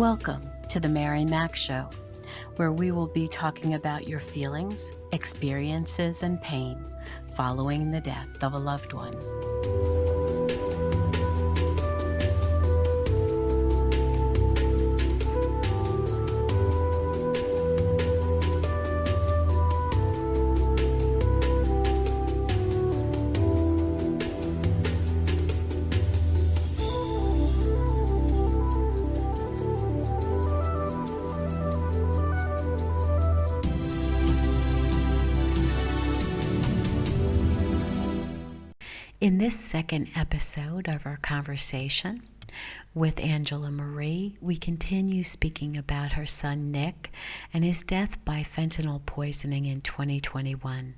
Welcome to the Mary Mac Show, where we will be talking about your feelings, experiences, and pain following the death of a loved one. In this second episode of our conversation with Angela Marie, we continue speaking about her son Nick and his death by fentanyl poisoning in 2021.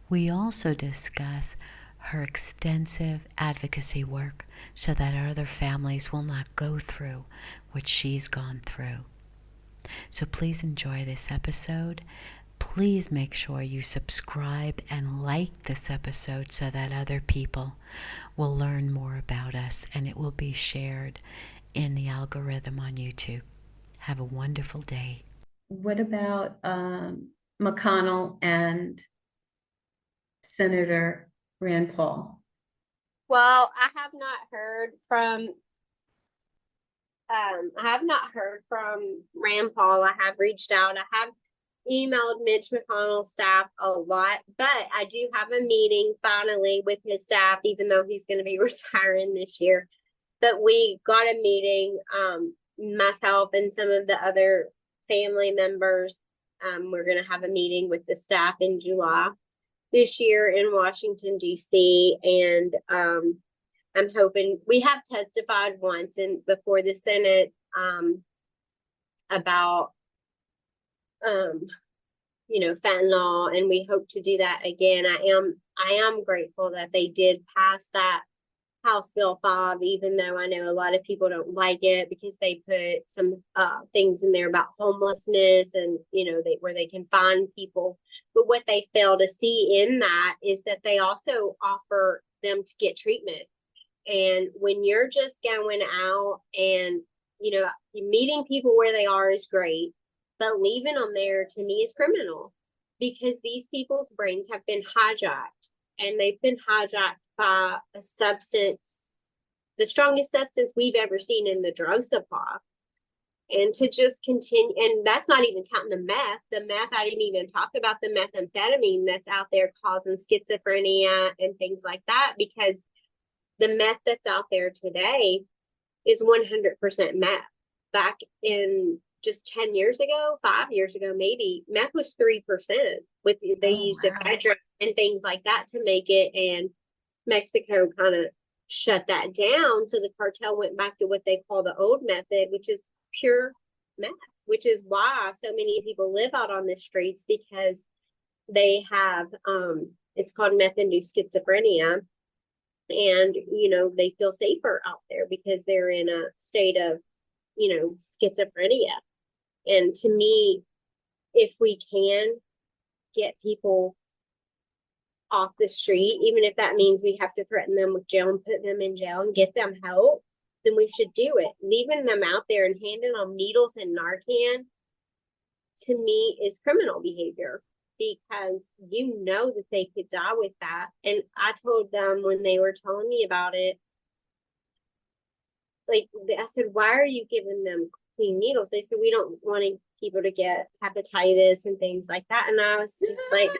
We also discuss her extensive advocacy work so that other families will not go through what she's gone through. So please enjoy this episode. Please make sure you subscribe and like this episode so that other people will learn more about us and it will be shared in the algorithm on YouTube. Have a wonderful day. What about McConnell and Senator Rand Paul? Well, I have not heard from Rand Paul. I have reached out. I have emailed Mitch McConnell's staff a lot, but I do have a meeting finally with his staff, even though he's going to be retiring this year. But we got a meeting, myself and some of the other family members. We're going to have a meeting with the staff in July this year in Washington, D.C. And I'm hoping we have testified once and before the Senate about fentanyl, and we hope to do that again. I am grateful that they did pass that House Bill 5, even though I know a lot of people don't like it because they put some things in there about homelessness and where they can find people. But what they fail to see in that is that they also offer them to get treatment. And when you're just going out and meeting people where they are is great, but leaving them there to me is criminal, because these people's brains have been hijacked, and they've been hijacked by a substance, the strongest substance we've ever seen in the drug supply. And to just continue, and that's not even counting the meth. The meth, I didn't even talk about the methamphetamine that's out there causing schizophrenia and things like that, because the meth that's out there today is 100% meth. Back in just 10 years ago, 5 years ago, maybe, meth was 3%. They used ephedrine and things like that to make it, and Mexico kind of shut that down. So the cartel went back to what they call the old method, which is pure meth, which is why so many people live out on the streets, because they have, it's called meth-induced schizophrenia. And, they feel safer out there because they're in a state of, schizophrenia. And to me, if we can get people off the street, even if that means we have to threaten them with jail and put them in jail and get them help, then we should do it. Leaving them out there and handing them needles and Narcan, to me, is criminal behavior, because that they could die with that. And I told them when they were telling me about it, I said, why are you giving them clean needles? They said, we don't want people to get hepatitis and things like that. And I was just like,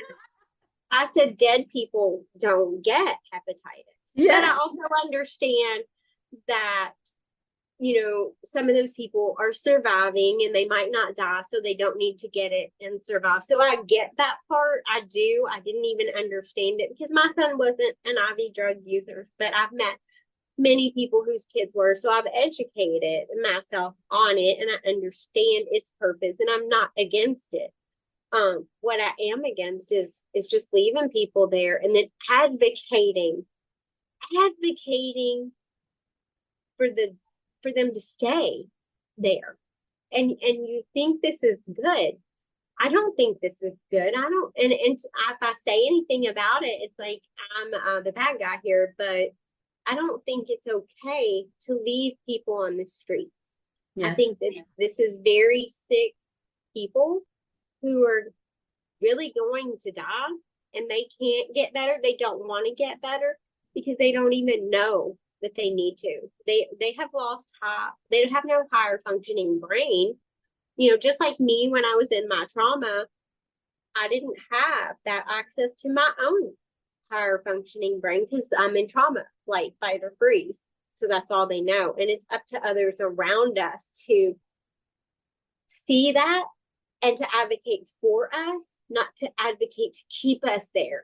I said, dead people don't get hepatitis. Yes. But I also understand that, some of those people are surviving and they might not die, so they don't need to get it and survive. So I get that part. I do. I didn't even understand it because my son wasn't an IV drug user, but I've met many people whose kids were. So I've educated myself on it and I understand its purpose, and I'm not against it. What I am against is just leaving people there and then advocating for them to stay there. And you think this is good. I don't think this is good. I don't, and if I say anything about it, it's like I'm the bad guy here, but I don't think it's okay to leave people on the streets. I Yes, think that this is very sick people who are really going to die, and they can't get better. They don't want to get better because they don't even know that they need to. They have lost they have no higher functioning brain. You know, just like me when I was in my trauma, I didn't have that access to my own higher functioning brain because I'm in trauma, like fight or freeze. So that's all they know. And it's up to others around us to see that and to advocate for us, not to advocate to keep us there.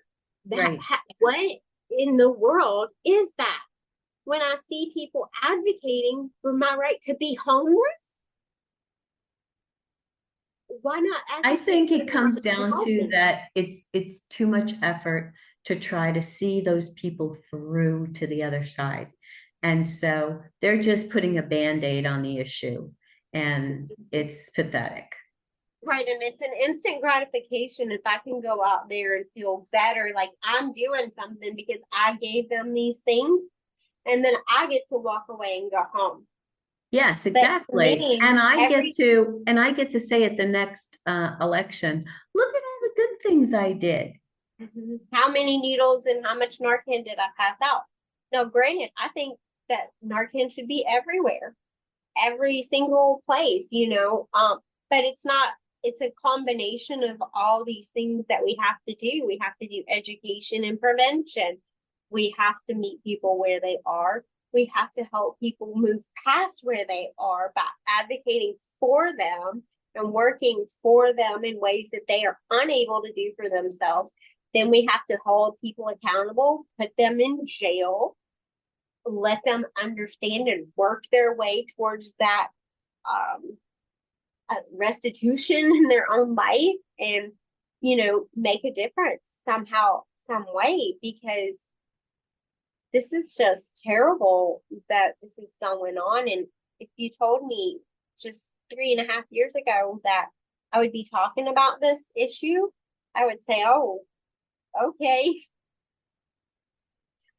right. What in the world is that? When I see people advocating for my right to be homeless, why not I advocate think for it comes the right down be to homeless? that it's too much effort to try to see those people through to the other side. And so they're just putting a Band-Aid on the issue, and it's pathetic. Right, and it's an instant gratification if I can go out there and feel better, like I'm doing something because I gave them these things, and then I get to walk away and go home. Yes, But for exactly. me, And I get to say at the next election, look at all the good things I did. how many needles and how much Narcan did I pass out? Now, granted, I think that Narcan should be everywhere, every single place, you know. But it's not. It's a combination of all these things that we have to do. We have to do education and prevention. We have to meet people where they are. We have to help people move past where they are by advocating for them and working for them in ways that they are unable to do for themselves. Then we have to hold people accountable, put them in jail, let them understand and work their way towards that restitution in their own life, and make a difference somehow, some way, because this is just terrible that this is going on. And if you told me just 3.5 years ago that I would be talking about this issue, I would say, oh, okay.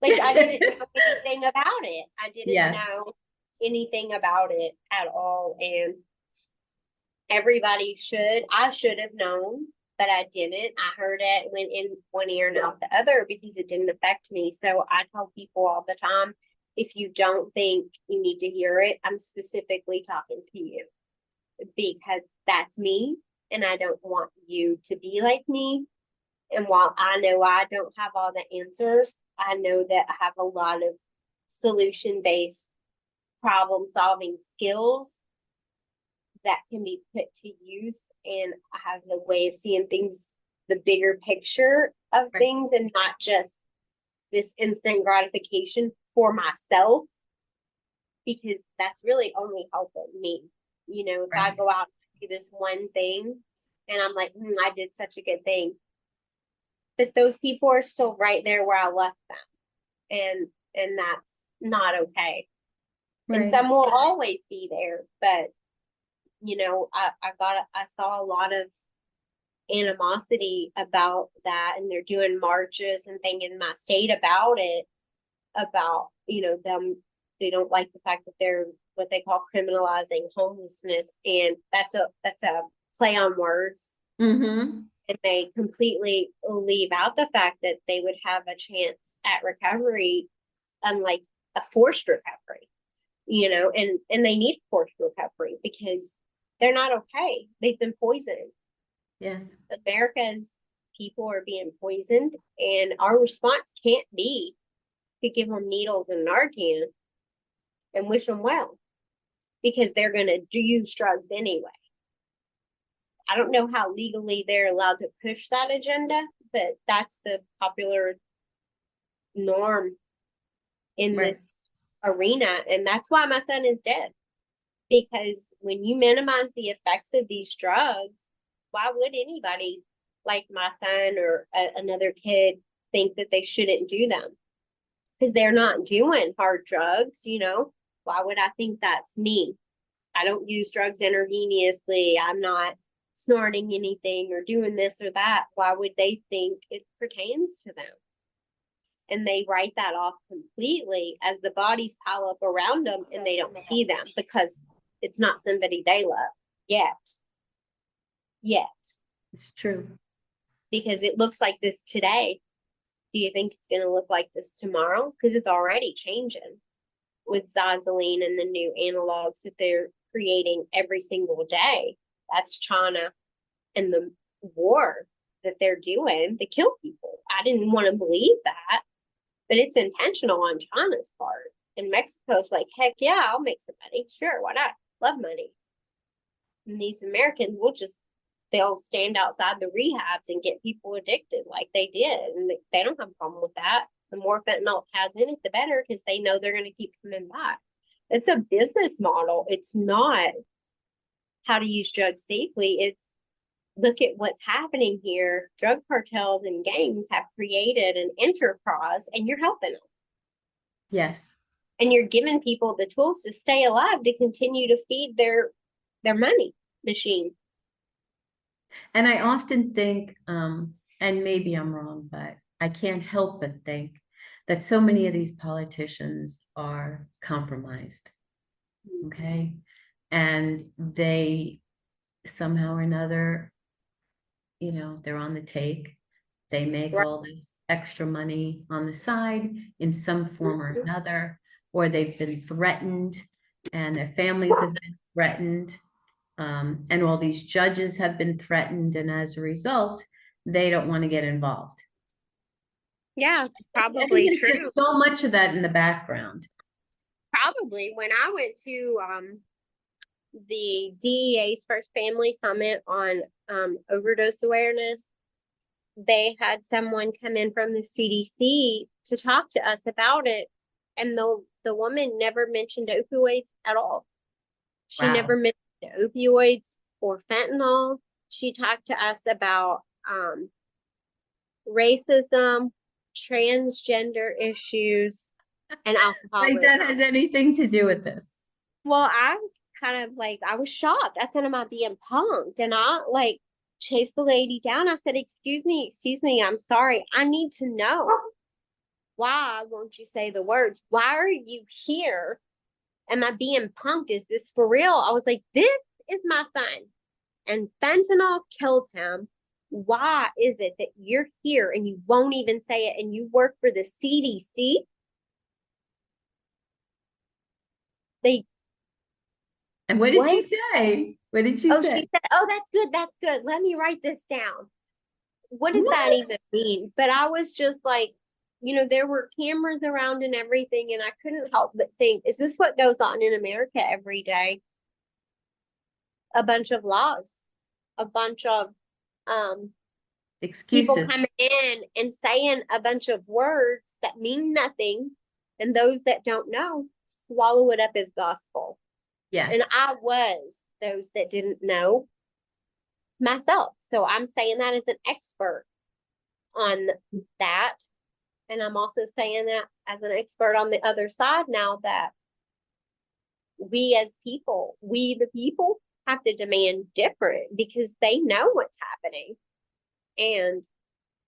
Like, I didn't know anything about it. I didn't Yes. know anything about it at all. And I should have known, but I didn't. I heard it, went in one ear and out the other because it didn't affect me. So I tell people all the time, if you don't think you need to hear it, I'm specifically talking to you because that's me, and I don't want you to be like me. And while I know I don't have all the answers, I know that I have a lot of solution-based problem-solving skills that can be put to use, and I have the way of seeing things, the bigger picture of things, and not just this instant gratification for myself, because that's really only helping me. If I go out and do this one thing and I'm like, I did such a good thing, but those people are still right there where I left them, and that's not okay. And some will always be there, but I saw a lot of animosity about that, and they're doing marches and things in my state about it, about, them, they don't like the fact that they're what they call criminalizing homelessness. And that's a play on words. Mm-hmm. And they completely leave out the fact that they would have a chance at recovery, unlike a forced recovery, and they need forced recovery because they're not okay. They've been poisoned. Yes. America's people are being poisoned, and our response can't be to give them needles and Narcan and wish them well, because they're going to use drugs anyway. I don't know how legally they're allowed to push that agenda, but that's the popular norm in this arena. And that's why my son is dead. Because when you minimize the effects of these drugs, why would anybody like my son or another kid think that they shouldn't do them? Because they're not doing hard drugs, Why would I think that's me? I don't use drugs intravenously. I'm not snorting anything or doing this or that. Why would they think it pertains to them? And they write that off completely as the bodies pile up around them, and they don't see them because It's not somebody they love yet. It's true. Because it looks like this today. Do you think it's going to look like this tomorrow? Because it's already changing with Zazaline and the new analogs that they're creating every single day. That's China and the war that they're doing to kill people. I didn't want to believe that, but it's intentional on China's part. And Mexico's like, heck yeah, I'll make some money. Sure, why not? Love money. And these Americans will just, they'll stand outside the rehabs and get people addicted like they did. And they don't have a problem with that. The more fentanyl it has in it, the better, because they know they're going to keep coming back. It's a business model. It's not how to use drugs safely. It's look at what's happening here. Drug cartels and gangs have created an enterprise, and you're helping them. Yes. And you're giving people the tools to stay alive to continue to feed their money machine. And I often think, and maybe I'm wrong, but I can't help but think that so many of these politicians are compromised. Okay. And they somehow or another, you know, they're on the take. They make all this extra money on the side in some form or another, or they've been threatened and their families have been threatened. And all these judges have been threatened, and as a result, they don't want to get involved. Yeah, it's I probably think there's true. just so much of that in the background. Probably when I went to the DEA's first family summit on overdose awareness, they had someone come in from the CDC to talk to us about it, and the woman never mentioned opioids at all. She never mentioned opioids or fentanyl. She talked to us about racism, transgender issues, and alcoholism. Like that has anything to do with this? Well, I kind of like, I was shocked. I said, am I being punked? And I like chased the lady down. I said, excuse me, I'm sorry. I need to know. Why won't you say the words? Why are you here? Am I being punked? Is this for real? I was like, this is my son. And fentanyl killed him. Why is it that you're here and you won't even say it, and you work for the CDC? And what did she say? What did she say? She said, oh, that's good. Let me write this down. What does that even mean? But I was just like, you know, there were cameras around and everything, and I couldn't help but think, is this what goes on in America every day? A bunch of laws, a bunch of excuses. People coming in and saying a bunch of words that mean nothing, and those that don't know swallow it up as gospel. Yes. And I was those that didn't know myself. So I'm saying that as an expert on that. And I'm also saying that as an expert on the other side now, that we as people, we the people, have to demand different, because they know what's happening. And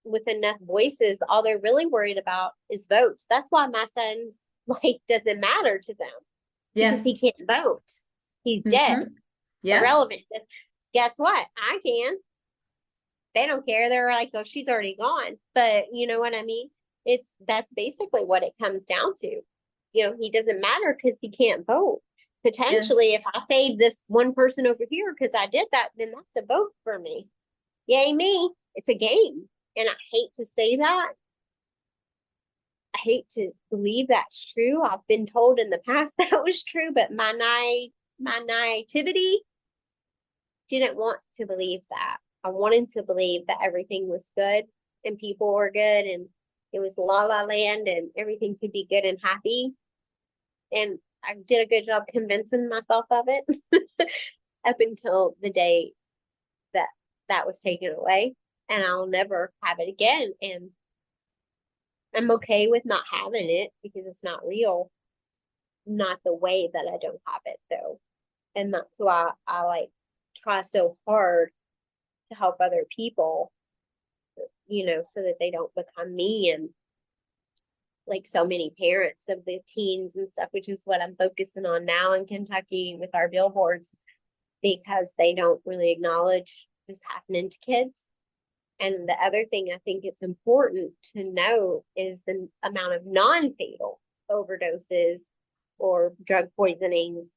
with enough voices, all they're really worried about is votes. That's why my son's life doesn't matter to them. Because he can't vote. He's dead. Yeah. Irrelevant. Guess what? I can. They don't care. They're like, oh, she's already gone. But you know what I mean? That's basically what it comes down to. You know, he doesn't matter because he can't vote. Potentially, if I save this one person over here because I did that, then that's a vote for me. Yay me. It's a game. And I hate to say that. I hate to believe that's true. I've been told in the past that was true, but my naivety didn't want to believe that. I wanted to believe that everything was good and people were good and it was la la land and everything could be good and happy. And I did a good job convincing myself of it up until the day that was taken away, and I'll never have it again. And I'm okay with not having it because it's not real, not the way that I don't have it though. And that's why I like try so hard to help other people, you know, so that they don't become me. And like so many parents of the teens and stuff, which is what I'm focusing on now in Kentucky with our billboards, because they don't really acknowledge what's happening to kids. And the other thing I think it's important to know is the amount of non-fatal overdoses or drug poisonings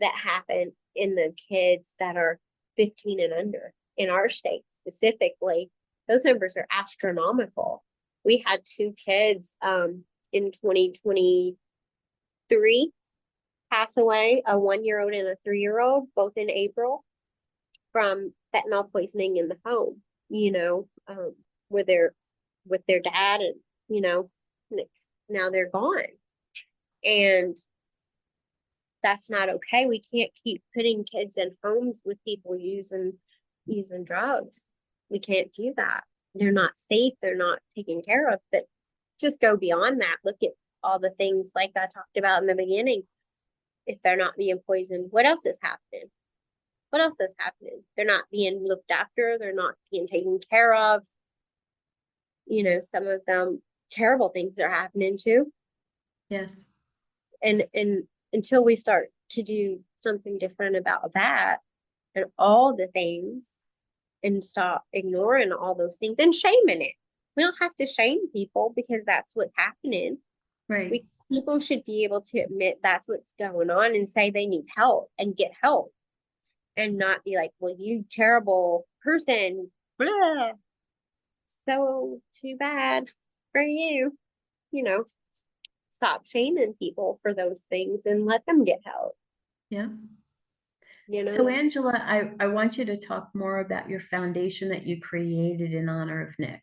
that happen in the kids that are 15 and under in our state specifically. Those numbers are astronomical. We had 2 kids in 2023 pass away, a 1-year-old and a 3-year-old, both in April, from fentanyl poisoning in the home, with their dad, and now they're gone. And that's not okay. We can't keep putting kids in homes with people using drugs. We can't do that. They're not safe. They're not taken care of. But just go beyond that. Look at all the things like I talked about in the beginning. If they're not being poisoned, what else is happening? What else is happening? They're not being looked after. They're not being taken care of. Some of them, terrible things are happening too. Yes. And until we start to do something different about that and all the things, and stop ignoring all those things and shaming it. We don't have to shame people because that's what's happening. Right. People should be able to admit that's what's going on and say they need help and get help, and not be like, well, you terrible person, blah. So too bad for you. Stop shaming people for those things and let them get help. Yeah. So Angela, I want you to talk more about your foundation that you created in honor of Nick.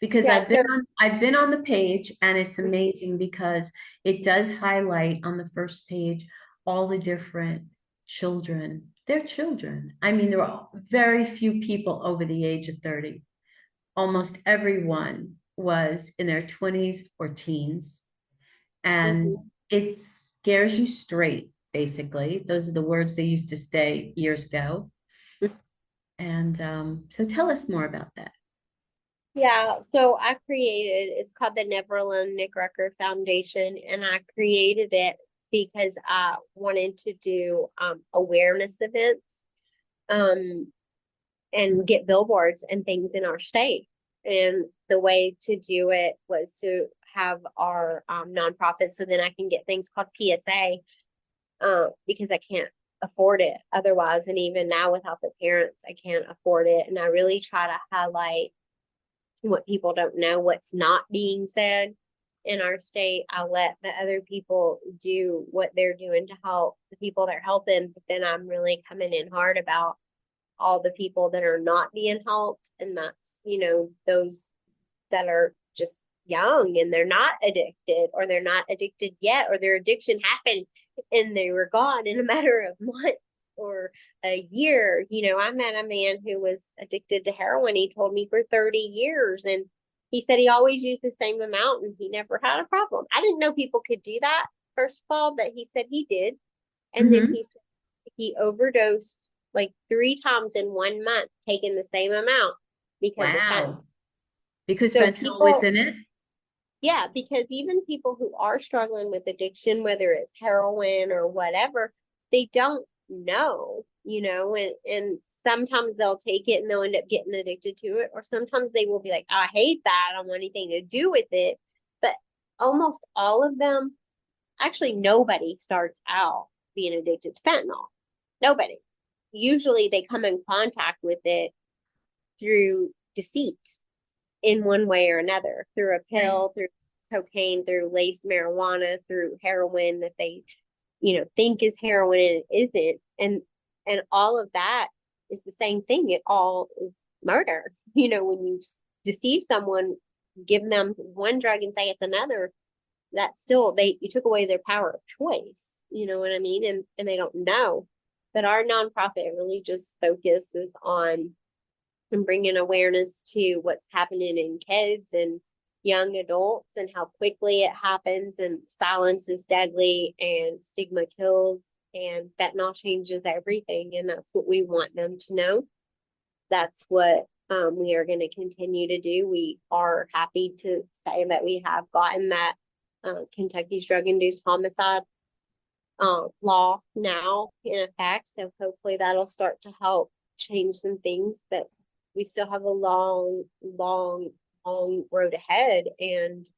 Because I've been on the page, and it's amazing because it does highlight on the first page all the different children. They're children. I mean, there are very few people over the age of 30. Almost everyone was in their 20s or teens. And it scares you straight, basically. Those are the words they used to say years ago. And so tell us more about that. Yeah, so it's called the Never Alone Nick Rucker Foundation, and I created it because I wanted to do awareness events and get billboards and things in our state. And the way to do it was to have our nonprofit, so then I can get things called PSA because I can't afford it otherwise. And even now without the parents, I can't afford it. And I really try to highlight what people don't know, what's not being said in our state. I let the other people do what they're doing to help the people they're helping, but then I'm really coming in hard about all the people that are not being helped. And that's, those that are just young and they're not addicted, or they're not addicted yet, or their addiction happened and they were gone in a matter of months or a year. I met a man who was addicted to heroin. He told me for 30 years, and he said he always used the same amount and he never had a problem. I didn't know people could do that, first of all, but he said he did. And then he said he overdosed like 3 times in 1 month, taking the same amount because of fentanyl. Because fentanyl was in it? Yeah, because even people who are struggling with addiction, whether it's heroin or whatever, they don't know, and sometimes they'll take it and they'll end up getting addicted to it, or sometimes they will be like, oh, I hate that, I don't want anything to do with it. But almost all of them, actually nobody starts out being addicted to fentanyl. Nobody. Usually they come in contact with it through deceit in one way or another, through a pill, through cocaine, through laced marijuana, through heroin that they think is heroin and it isn't. And all of that is the same thing. It all is murder. When you deceive someone, give them one drug and say it's another, that's still, you took away their power of choice. You know what I mean? And they don't know. But our nonprofit really just focuses on bringing awareness to what's happening in kids and young adults, and how quickly it happens, and silence is deadly, and stigma kills, and fentanyl changes everything. And that's what we want them to know. that's what we are going to continue to do. We are happy to say that we have gotten that Kentucky's drug-induced homicide law now in effect. So hopefully that'll start to help change some things, but we still have a long road ahead. And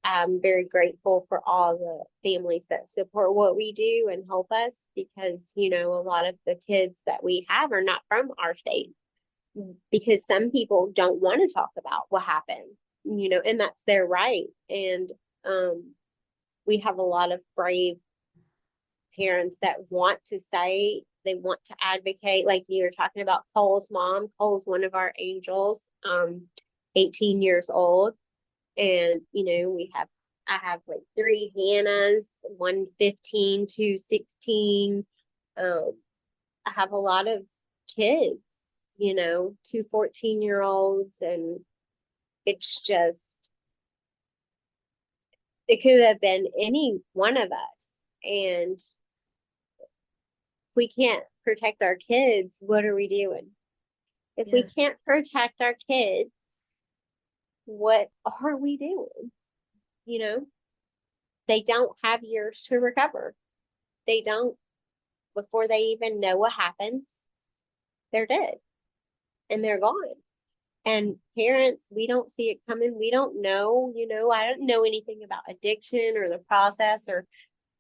I'm very grateful for all the families that support what we do and help us, because, you know, a lot of the kids that we have are not from our state, because some people don't want to talk about what happened, you know, and that's their right. And we have a lot of brave parents that want to say, they want to advocate. Like you were talking about Cole's mom. Cole's one of our angels, 18 years old. And, you know, I have like 3 Hannahs, 1 15, 2 16. I have a lot of kids, you know, 2 14-year-olds, and it's just, it could have been any one of us. And if we can't protect our kids, what are we doing? If we Yes. can't protect our kids, what are we doing? You know, they don't have years to recover. They don't, before they even know what happens, they're dead and they're gone. And parents, we don't see it coming. We don't know, you know, I don't know anything about addiction or the process or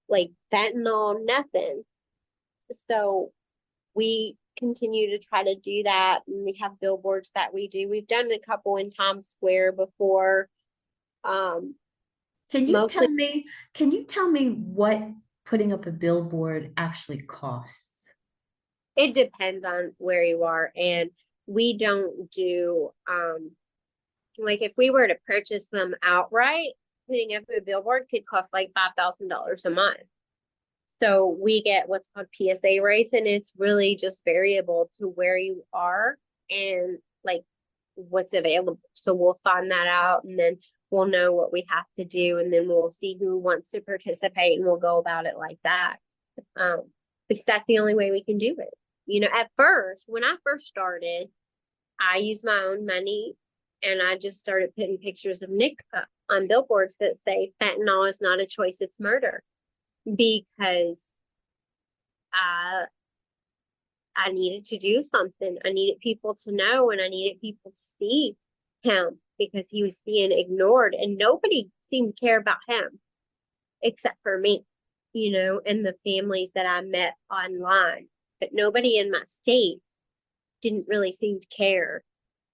like fentanyl, nothing. So we continue to try to do that. And we have billboards that we do. We've done a couple in Times Square before. Can you Mostly, can you tell me what putting up a billboard actually costs? it depends on where you are. And we don't do, like if we were to purchase them outright, putting up a billboard could cost like $5,000 a month. So we get what's called PSA rates, and it's really just variable to where you are and like what's available. So we'll find that out, and then we'll know what we have to do, and then we'll see who wants to participate, and we'll go about it like that. Because that's the only way we can do it. You know, at first, when I first started, I used my own money, and I just started putting pictures of Nick on billboards that say fentanyl is not a choice, it's murder. Because I needed to do something. I needed people to know, and I needed people to see him, because he was being ignored and nobody seemed to care about him except for me, you know, and the families that I met online. But nobody in my state didn't really seem to care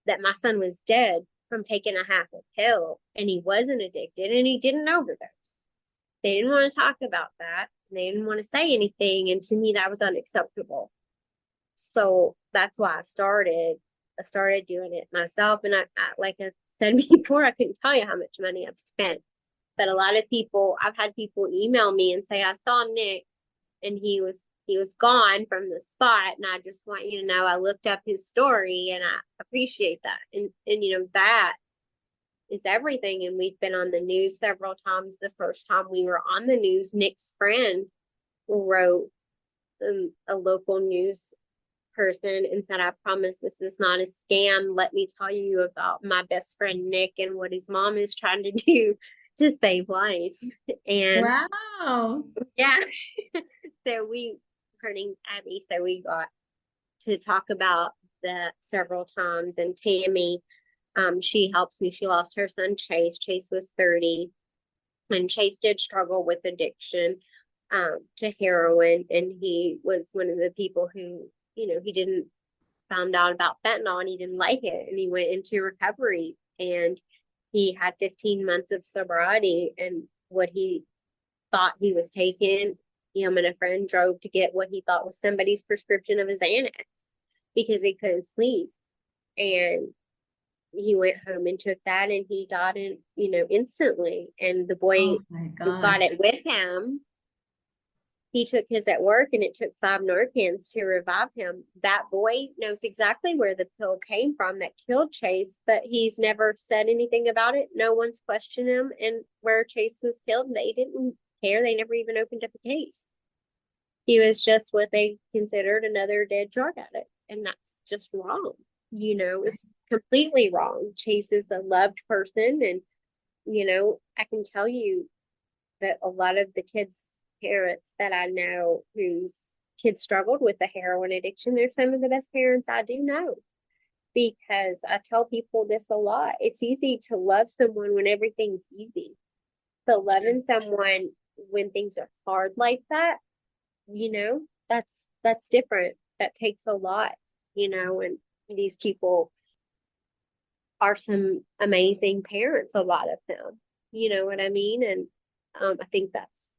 that my son was dead from taking a half a pill, and he wasn't addicted, and he didn't overdose. They didn't want to talk about that. They didn't want to say anything. And to me, that was unacceptable. So that's why I started doing it myself. And I like I said before, I couldn't tell you how much money I've spent. But a lot of people, I've had people email me and say, I saw Nick and he was gone from the spot. And I just want you to know, I looked up his story and I appreciate that. And you know, that is everything. And we've been on the news several times. The first time we were on the news, Nick's friend wrote a local news person and said, I promise this is not a scam. Let me tell you about my best friend Nick and what his mom is trying to do to save lives. And Wow. yeah, so her name's Abby. So we got to talk about that several times. And Tammy, she helps me. She lost her son, Chase. Chase was 30. And Chase did struggle with addiction to heroin. And he was one of the people who, you know, he didn't found out about fentanyl and he didn't like it. And he went into recovery and he had 15 months of sobriety. And what he thought he was taking, him and a friend drove to get what he thought was somebody's prescription of his Xanax because he couldn't sleep. And he went home and took that and he died in, you know, instantly. And the boy Oh my who got God. it with him, he took his at work and it took 5 Narcans to revive him. That boy knows exactly where the pill came from that killed Chase, but he's never said anything about it. No one's questioned him. And where Chase was killed, they didn't care. They never even opened up a case. He was just what they considered another dead drug addict. and that's just wrong. You know, it's completely wrong. Chase is a loved person, and you know, I can tell you that a lot of the kids' parents that I know whose kids struggled with the heroin addiction, they're some of the best parents I do know. Because I tell people this a lot. It's easy to love someone when everything's easy. But loving someone when things are hard like that, you know, that's different. That takes a lot, you know, and these people are some amazing parents, a lot of them. You know what I mean? And I think that's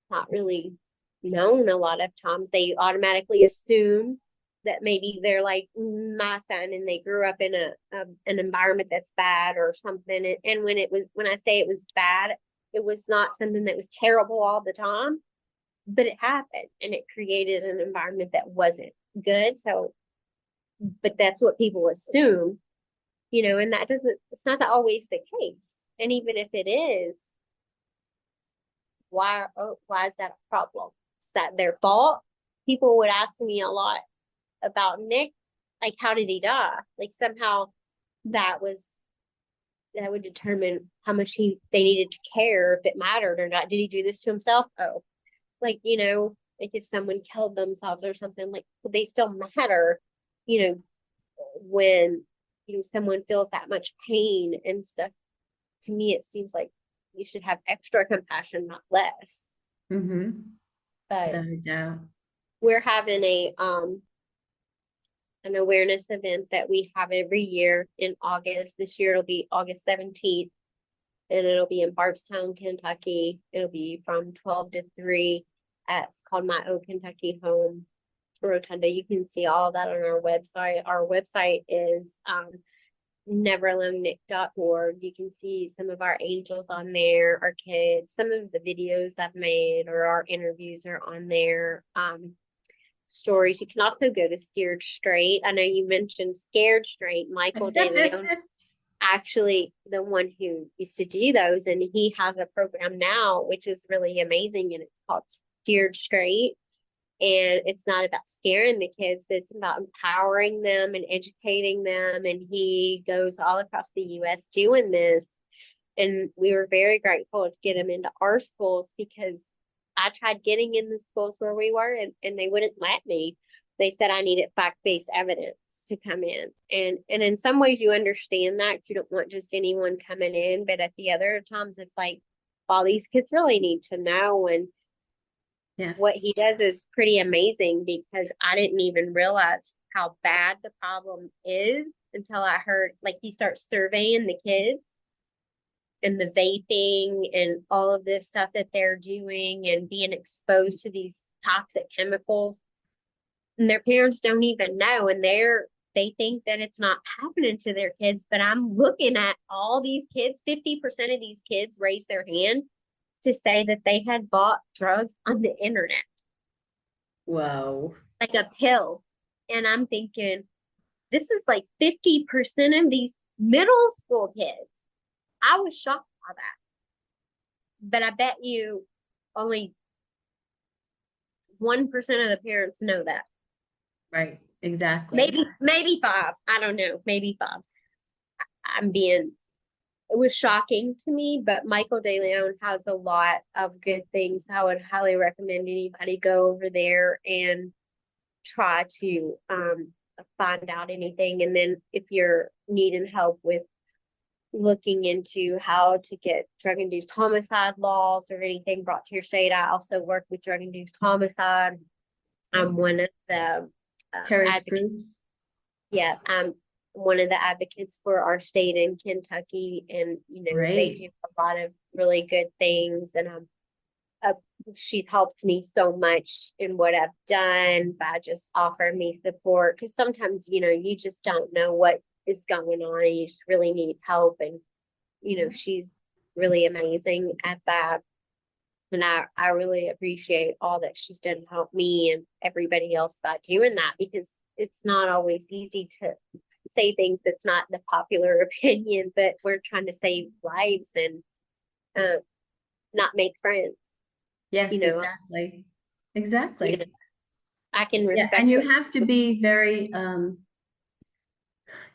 not really known a lot of times. They automatically assume that maybe they're like my son and they grew up in an environment that's bad or something. And when I say it was bad, it was not something that was terrible all the time, but it happened and it created an environment that wasn't good. So, but that's what people assume, you know, and it's not always the case. And even if it is, why is that a problem? Is that their fault? People would ask me a lot about Nick, like, how did he die? Like, somehow that would determine how much they needed to care, if it mattered or not. Did he do this to himself? Oh, like, you know, like if someone killed themselves or something, like, they still matter, you know, when, you know, someone feels that much pain and stuff. To me, it seems like you should have extra compassion, not less. Mm-hmm. But Without a doubt. we're having an awareness event that we have every year in August. This year it'll be August 17th, and it'll be in Bardstown, Kentucky. It'll be from 12 to 3 it's called My Old Kentucky Home Rotunda. You can see all of that on our website. Our website is neveralonenick.org. You can see some of our angels on there, our kids, some of the videos I've made or our interviews are on there. Stories. You can also go to Scared Straight. I know you mentioned Scared Straight. Michael DeLeon, actually the one who used to do those, and he has a program now which is really amazing, and it's called Steered Straight. And it's not about scaring the kids, but it's about empowering them and educating them. And he goes all across the U.S. doing this. And we were very grateful to get him into our schools, because I tried getting in the schools where we were, and they wouldn't let me. They said I needed fact-based evidence to come in. And in some ways you understand that, 'cause you don't want just anyone coming in. But at the other times it's like, all these kids really need to know. And Yes. what he does is pretty amazing, because I didn't even realize how bad the problem is until I heard, like, he starts surveying the kids and the vaping and all of this stuff that they're doing and being exposed to these toxic chemicals. And their parents don't even know, and they think that it's not happening to their kids. But I'm looking at all these kids, 50% of these kids raised their hand to say that they had bought drugs on the internet. Whoa. Like a pill. And I'm thinking, this is like 50% of these middle school kids. I was shocked by that. But I bet you only 1% of the parents know that. Right. Exactly. Maybe 5. I don't know. Maybe 5. It was shocking to me, but Michael DeLeon has a lot of good things. I would highly recommend anybody go over there and try to find out anything. And then if you're needing help with looking into how to get drug-induced homicide laws or anything brought to your state, I also work with drug-induced homicide. I'm one of the Terrorist groups. Yeah, I'm one of the advocates for our state in Kentucky, and you know, they do a lot of really good things. And she's helped me so much in what I've done by just offering me support, because sometimes, you know, you just don't know what is going on and you just really need help. And you know, she's really amazing at that, and I really appreciate all that she's done to help me and everybody else by doing that, because it's not always easy to say things that's not the popular opinion, but we're trying to save lives and not make friends. Yes, you know, exactly. you know, I can Yeah, respect and you it. have to be very,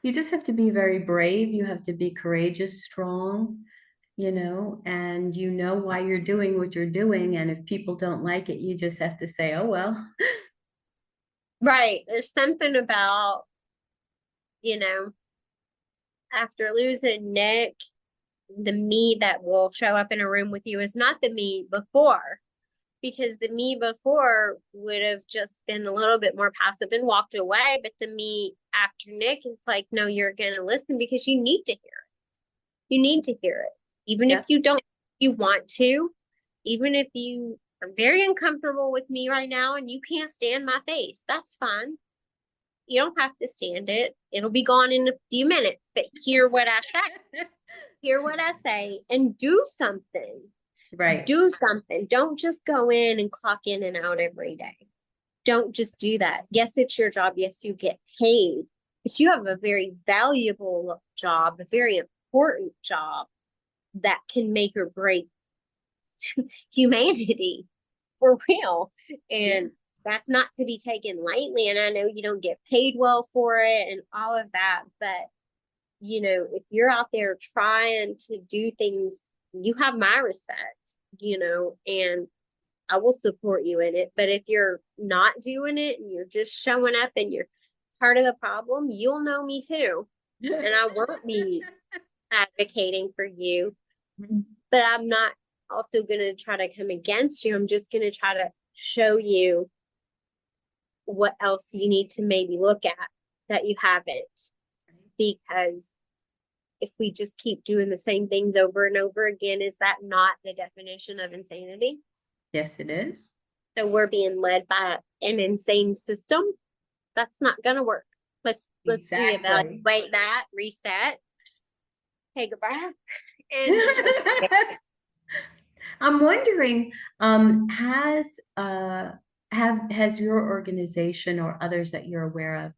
you just have to be very brave. You have to be courageous, strong, and you know why you're doing what you're doing. And if people don't like it, you just have to say, oh, well. Right. There's something about, you know, after losing Nick, the me that will show up in a room with you is not the me before, because the me before would have just been a little bit more passive and walked away. But the me after Nick is like, no, you're going to listen because you need to hear it. You need to hear it. Even if Yeah. you don't, you want to, even if you are very uncomfortable with me right now and you can't stand my face, that's fine. You don't have to stand it. It'll be gone in a few minutes, but hear what I say. Hear what I say and do something. Right. Do something. Don't just go in and clock in and out every day. Don't just do that. Yes, it's your job. Yes, you get paid, but you have a very valuable job, a very important job that can make or break humanity for real. And that's not to be taken lightly. And I know you don't get paid well for it and all of that, but if you're out there trying to do things, you have my respect, and I will support you in it. But if you're not doing it and you're just showing up and you're part of the problem, you'll know me too. And I won't be advocating for you, but I'm not also going to try to come against you. I'm just going to try to show you what else you need to maybe look at that you haven't. Because if we just keep doing the same things over and over again, is that not the definition of insanity? Yes, it is. So we're being led by an insane system. That's not going to work. Let's reevaluate that, reset, take a breath, and I'm wondering, has your organization or others that you're aware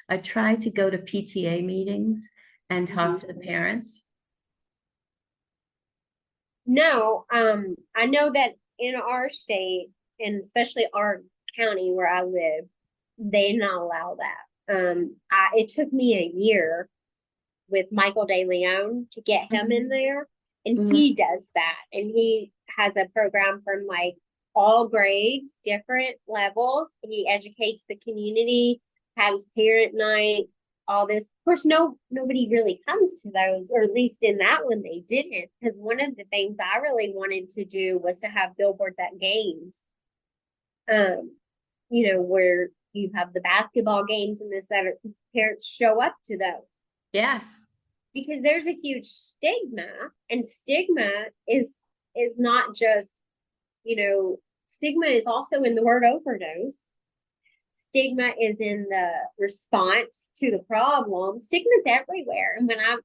of tried to go to PTA meetings and talk to the parents? No, I know that in our state, and especially our county where I live, they not allow that. It took me a year with Michael De Leon to get him in there, and he does that, and he has a program from like all grades, different levels. He educates the community, has parent night, all this. Of course, nobody really comes to those, or at least in that one they didn't, because one of the things I really wanted to do was to have billboards at games. Where you have the basketball games and this, that, parents show up to those. Yes. Because there's a huge stigma, and stigma is not just, stigma is also in the word overdose. Stigma is in the response to the problem. Stigma is everywhere. And when I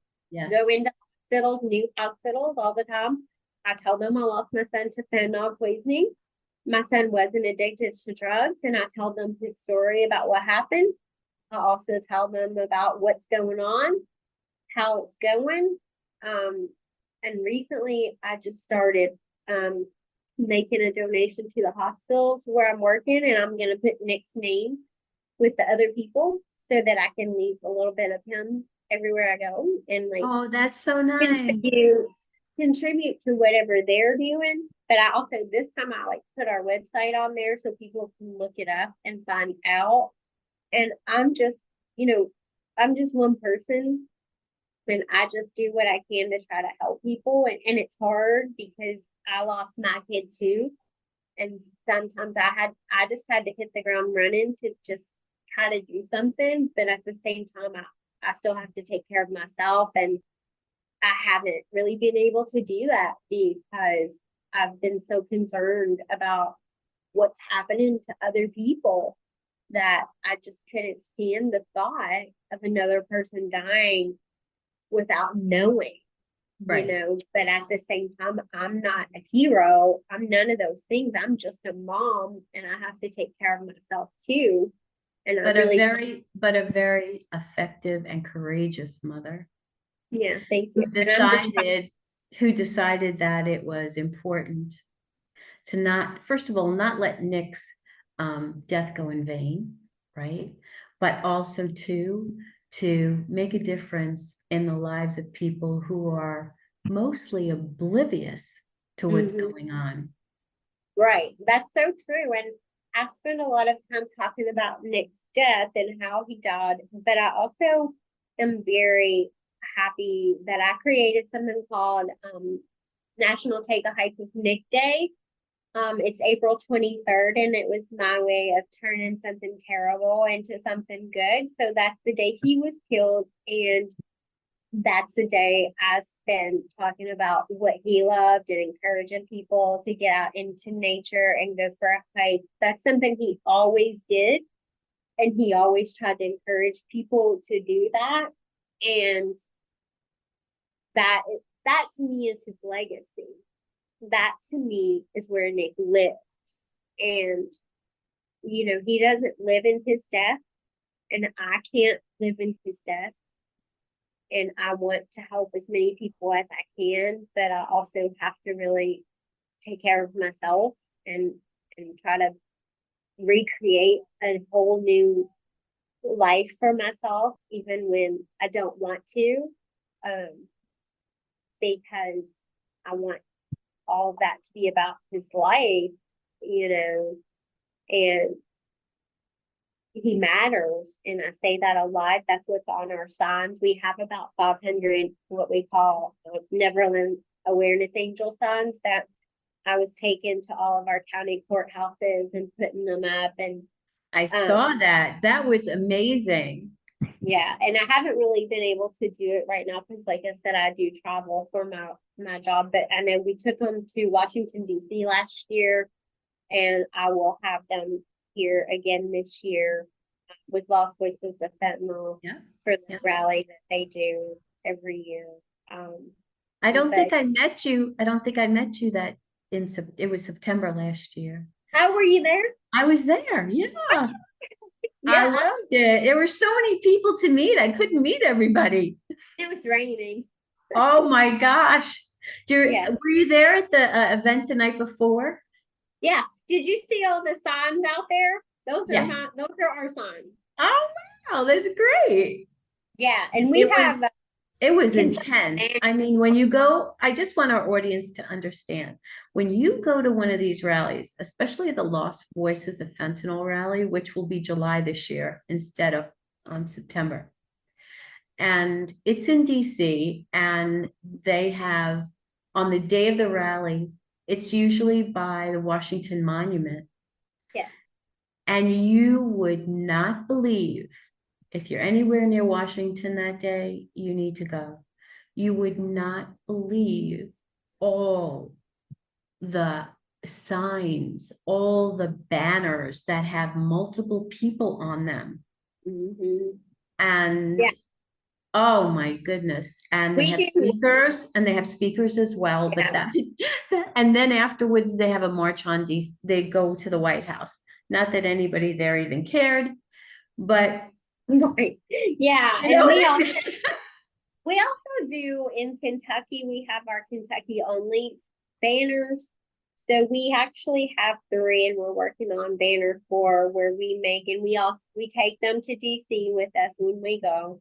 go into hospitals, new hospitals all the time, I tell them I lost my son to fentanyl poisoning. My son wasn't addicted to drugs, and I tell them his story about what happened. I also tell them about what's going on, how it's going. And recently I just started making a donation to the hospitals where I'm working, and I'm going to put Nick's name with the other people so that I can leave a little bit of him everywhere I go, and oh, that's so nice. Contribute to whatever they're doing. But I also, this time I put our website on there so people can look it up and find out. And I'm just one person, and I just do what I can to try to help people. And it's hard because I lost my kid too. And sometimes I just had to hit the ground running to just try to do something. But at the same time, I still have to take care of myself. And I haven't really been able to do that because I've been so concerned about what's happening to other people that I just couldn't stand the thought of another person dying without knowing, Right. But at the same time, I'm not a hero. I'm none of those things. I'm just a mom, and I have to take care of myself too. And but a very effective and courageous mother. Yeah, thank you. Who decided that it was important to not, first of all, not let Nick's death go in vain, right? But also too, to make a difference in the lives of people who are mostly oblivious to what's Mhm. going on. Right. That's so true. And I spend a lot of time talking about Nick's death and how he died, but I also am very happy that I created something called National Take a Hike with Nick Day. It's April 23rd, and it was my way of turning something terrible into something good. So that's the day he was killed, and that's the day I spent talking about what he loved and encouraging people to get out into nature and go for a hike. That's something he always did. And he always tried to encourage people to do that. And that that to me is his legacy. That to me is where Nick lives. And he doesn't live in his death, and I can't live in his death. And I want to help as many people as I can, but I also have to really take care of myself and try to recreate a whole new life for myself, even when I don't want to, because I want all of that to be about his life, and he matters. And I say that a lot. That's what's on our signs. We have about 500 what we call Neverland Awareness Angel signs that I was taking to all of our county courthouses and putting them up. And I saw that. That was amazing. yeah, and I haven't really been able to do it right now because, like I said, I do travel for my job. But I know we took them to Washington, D.C. last year, and I will have them here again this year with Lost Voices of Fentanyl for the rally that they do every year. I don't think I met you. I don't think I met you that it was September last year. How were you there? I was there. Yeah. I loved it. There were so many people to meet. I couldn't meet everybody. It was raining. Oh my gosh. Were you there at the event the night before? Yeah. Did you see all the signs out there? Those are our signs. Oh wow, that's great. Yeah, and it was intense. I mean, when you go, I just want our audience to understand, when you go to one of these rallies, especially the Lost Voices of Fentanyl rally, which will be July this year instead of September. And it's in DC, and they have, on the day of the rally, it's usually by the Washington Monument. Yeah. And you would not believe, if you're anywhere near Washington that day, you need to go. You would not believe all the signs, all the banners that have multiple people on them. Mm-hmm. And oh my goodness. And they have speakers, and they have speakers as well. But and then afterwards they have a march on DC. They go to the White House. Not that anybody there even cared, but right. Yeah. And we also do in Kentucky, we have our Kentucky only banners. So we actually have 3, and we're working on banner 4 where we make, and we take them to DC with us when we go.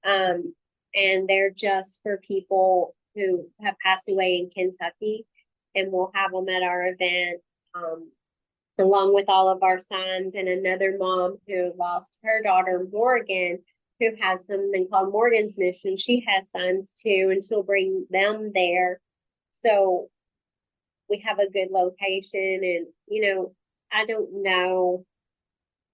And they're just for people who have passed away in Kentucky, and we'll have them at our event, along with all of our signs. And another mom who lost her daughter, Morgan, who has something called Morgan's Mission. She has signs too, and she'll bring them there. So we have a good location, and I don't know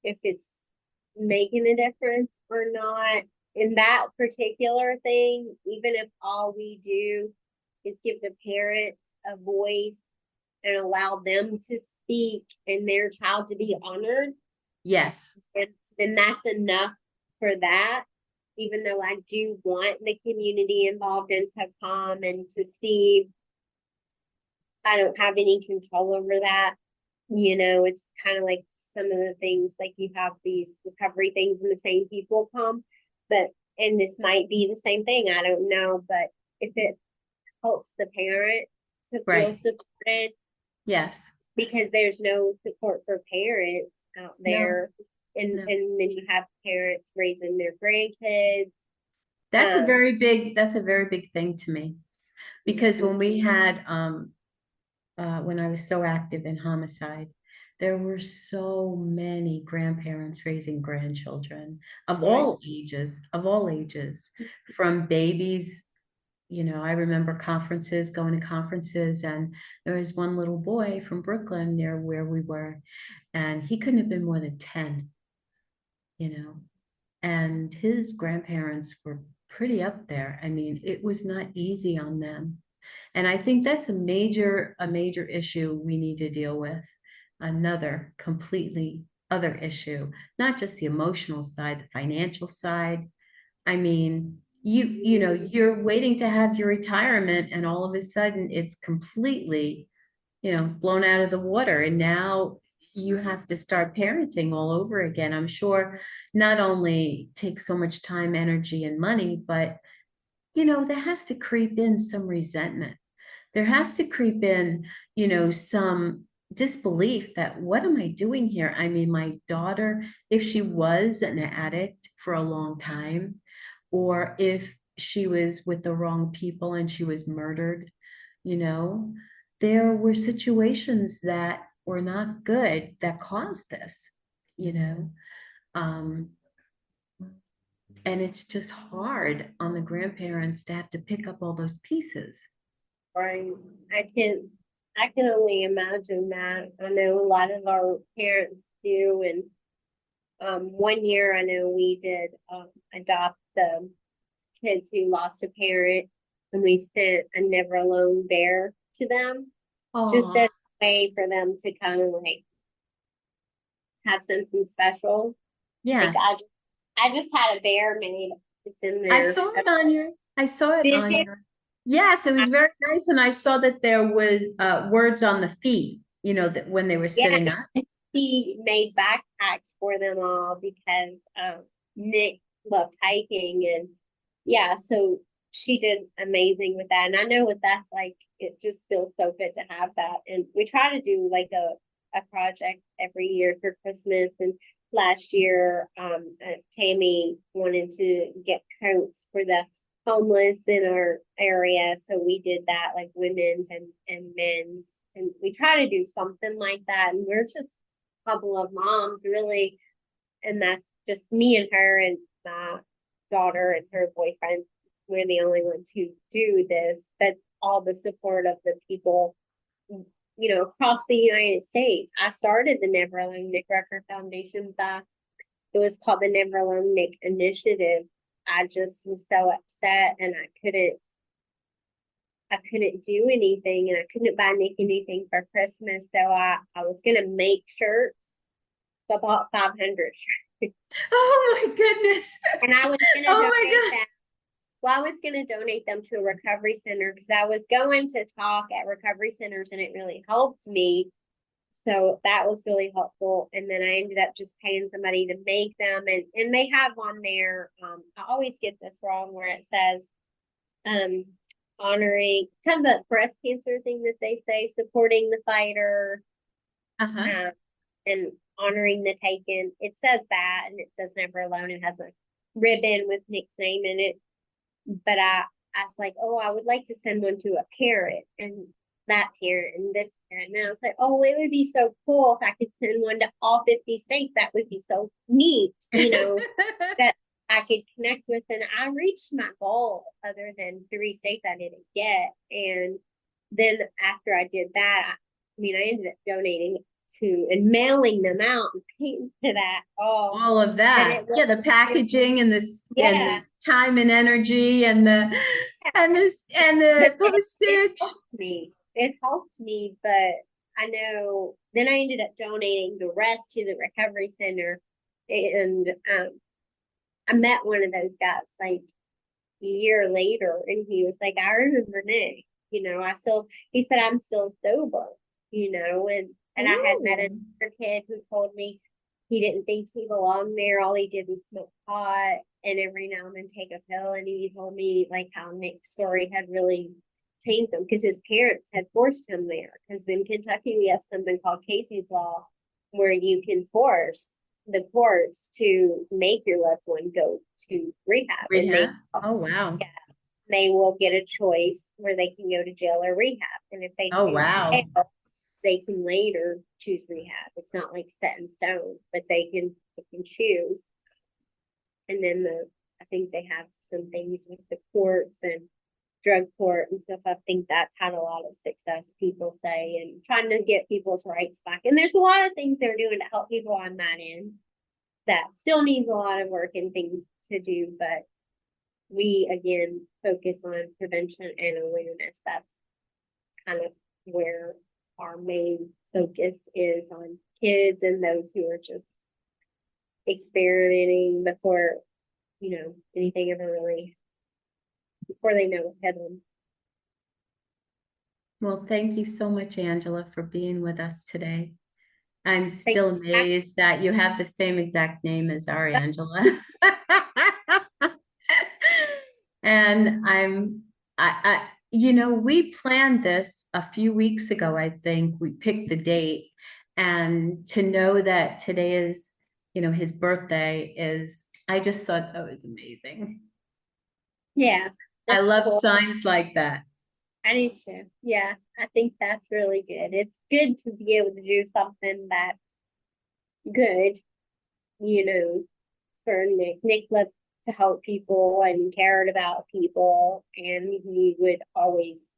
if it's making a difference or not in that particular thing, even if all we do is give the parents a voice and allow them to speak and their child to be honored. Yes. And then that's enough for that, even though I do want the community involved and to come and to see. I don't have any control over that. It's kind of like some of the things, like you have these recovery things and the same people come, and this might be the same thing. I don't know, but if it helps the parent to feel supported. Yes. Because there's no support for parents, out No, there. And no. and then you have parents raising their grandkids. That's a Um, very big thing to me. Because when we had, when I was so active in homicide, there were so many grandparents raising grandchildren right. of all ages, from babies. I remember going to conferences, and there was one little boy from Brooklyn near where we were, and he couldn't have been more than 10, you know, and his grandparents were pretty up there. I mean, it was not easy on them. And I think that's a major issue we need to deal with. Another completely other issue, not just the emotional side, the financial side. I mean, you're waiting to have your retirement, and all of a sudden it's completely, blown out of the water. And now you have to start parenting all over again. I'm sure not only takes so much time, energy, and money, but there has to creep in some resentment. There has to creep in, some disbelief that what am I doing here? I mean, my daughter, if she was an addict for a long time, or if she was with the wrong people and she was murdered, you know, there were situations that were not good that caused this, you know. Um, and it's just hard on the grandparents to have to pick up all those pieces. Right. I can I can only imagine that. I know a lot of our parents do, and one year I know we did adopt the kids who lost a parent, and we sent a Never Alone bear to them, just Oh, as a way for them to kind of like have something special. Like yes. I just had a bear made. It's in I there. saw it on your, I saw it Did on you? your, yes, it was very nice. And I saw that there was words on the feet, that when they were Yeah, sitting up. she made backpacks for them all because Nick loved hiking, and yeah, so she did amazing with that. And I know what that's like. It just feels so good to have that. And we try to do like a project every year for Christmas. And last year, Tammy wanted to get coats for the homeless in our area. So we did that, like women's and men's. And we try to do something like that. And we're just a couple of moms, really. And that's just me and her and my daughter and her boyfriend. We're the only ones who do this, but all the support of the people, across the United States. I started the Never Alone Nick Rucker Foundation back. It was called the Never Alone Nick Initiative. I just was so upset, and I couldn't do anything, and I couldn't buy Nick anything for Christmas. So I was gonna make shirts. So I bought 500 shirts. Oh my goodness. And I was gonna Oh donate my God. them. Well, I was gonna donate them to a recovery center because I was going to talk at recovery centers, and it really helped me. So that was really helpful. And then I ended up just paying somebody to make them, and they have on there, I always get this wrong, where it says um honoring kind of the breast cancer thing that they say, supporting the fighter, Uh-huh. um, and honoring the taken. It says that, and it says Never Alone. It has a ribbon with Nick's name in it. But I was like, oh, I would like to send one to a parent and that parent and this parent. And I was like, oh, it would be so cool if I could send one to all 50 states. That would be so neat, that I could connect with. And I reached my goal other than 3 states I didn't get. And then after I did that, I ended up donating to and mailing them out and paying for that. Oh, All of but that. it was, Yeah, the packaging and this and yeah. the time and energy and the But it postage. helped me. It helped me, but I know then I ended up donating the rest to the recovery center. And I met one of those guys like a year later, and he was like, I remember Nick. He said, I'm still sober, and I had met Ooh. another kid who told me he didn't think he belonged there. All he did was smoke pot and every now and then take a pill. And he told me like how Nick's story had really changed him because his parents had forced him there. Because in Kentucky we have something called Casey's Law, where you can force the courts to make your loved one go to rehab. And Rehab? Oh, wow. they will get a choice where they can go to jail or rehab. And if they Oh, choose wow. jail, they can later choose rehab. It's not like set in stone, but they can choose. And then I think they have some things with the courts and drug court and stuff. I think that's had a lot of success, people say, and trying to get people's rights back. And there's a lot of things they're doing to help people on that end that still needs a lot of work and things to do, but we again focus on prevention and awareness. That's kind of where our main focus is, on kids and those who are just experimenting before, anything ever really, before they know what hit them. Well, thank you so much, Angela, for being with us today. I'm still amazed that you have the same exact name as our Angela. And we planned this a few weeks ago, I think. We picked the date, and to know that today is, his birthday I just thought that was amazing. Yeah. I love signs like that. I do too. Yeah, I think that's really good. It's good to be able to do something that's good, for Nick. Nick loves to help people and cared about people, and he would always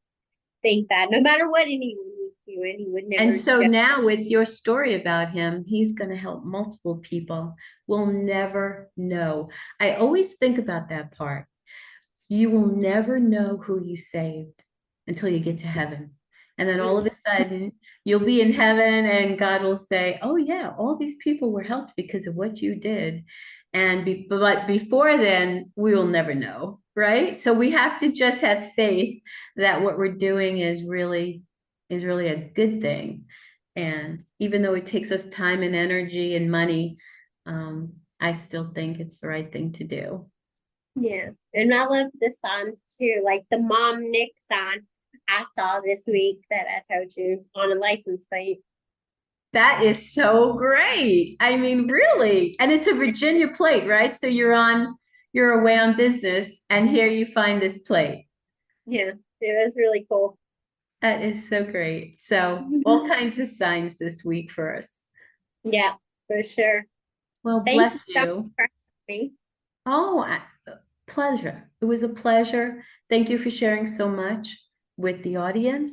think that no matter what anyone was doing, he would never. And so now with your story about him, he's going to help multiple people. We'll never know. I always think about that part. You will never know who you saved until you get to heaven. And then all of a sudden you'll be in heaven and God will say, oh yeah, all these people were helped because of what you did. But before then, we will never know, right? So we have to just have faith that what we're doing is really a good thing. And even though it takes us time and energy and money, I still think it's the right thing to do. Yeah, and I love the signs too, like the Mom Nick sign I saw this week that I told you on a license plate. That is so great. I mean, really. And it's a Virginia plate, right? So you're away on business and here you find this plate. Yeah, it was really cool. That is so great. So all kinds of signs this week for us. Yeah, for sure. Well, bless you. Oh, pleasure. It was a pleasure. Thank you for sharing so much with the audience.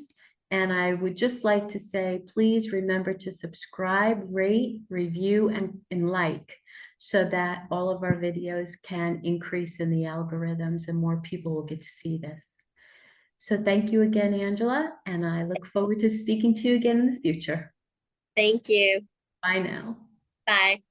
And I would just like to say, please remember to subscribe, rate, review, and like, so that all of our videos can increase in the algorithms and more people will get to see this. So thank you again, Angela, and I look forward to speaking to you again in the future. Thank you. Bye now. Bye.